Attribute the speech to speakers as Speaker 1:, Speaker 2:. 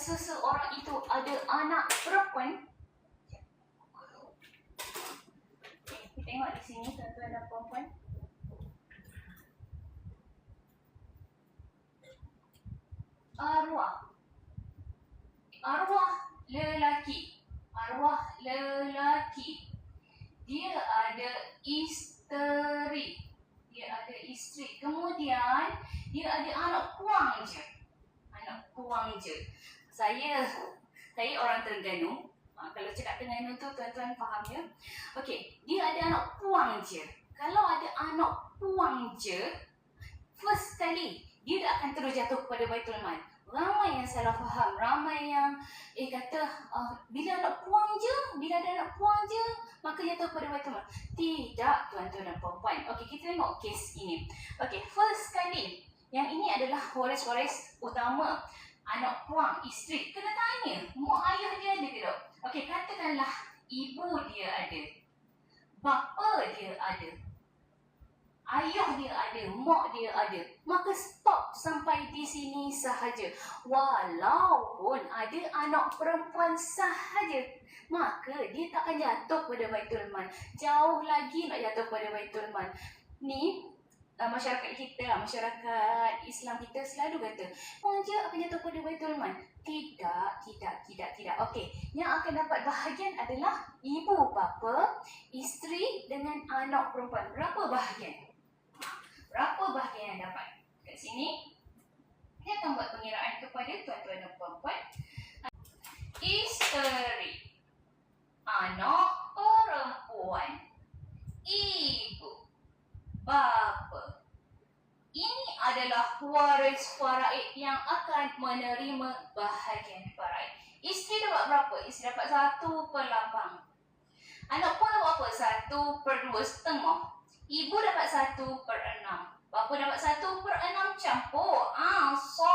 Speaker 1: seseorang itu ada anak perempuan. Kita tengok di sini tuan-tuan dan puan-puan. Arwah lelaki. Dia ada isteri. Kemudian dia ada anak puang je. Saya orang Terengganu. Kalau cakap Terengganu tu tuan-tuan faham ya. Okey, dia ada anak puang je. Kalau ada anak puang je, first kali dia tak akan terus jatuh kepada Baitul Mal. Ramai yang salah faham, ramai yang kata bila ada anak puang je maka jatuh kepada Baitul Mal. Tidak tuan-tuan dan puan-puan. Okey, kita tengok kes ini. Okey, first kali yang ini adalah waris utama, anak puang, isteri. Kena tanya, mak ayah dia ada ke tak? Okey, katakanlah ibu dia ada, bapa dia ada, ayah dia ada, mak dia ada. Maka stop sampai di sini sahaja. Walaupun ada anak perempuan sahaja, maka dia tak akan jatuh pada Baitul Mal. Jauh lagi nak jatuh pada Baitul Mal. Ni masyarakat kita, masyarakat Islam kita selalu kata, je akan jatuh pada Baitul Mal. Tidak. Okey, yang akan dapat bahagian adalah ibu bapa, isteri dengan anak perempuan. Berapa bahagian yang dapat? Kat sini, saya akan buat pengiraan kepada tuan-tuan dan puan-puan. Isteri, anak perempuan, ibu, bapa. Ini adalah waris faraid yang akan menerima bahagian faraid. Isteri dapat berapa? Isteri dapat 1/8. Anak puan dapat apa? 1/2. Ibu dapat 1/6. Bapa dapat 1/6 campur. So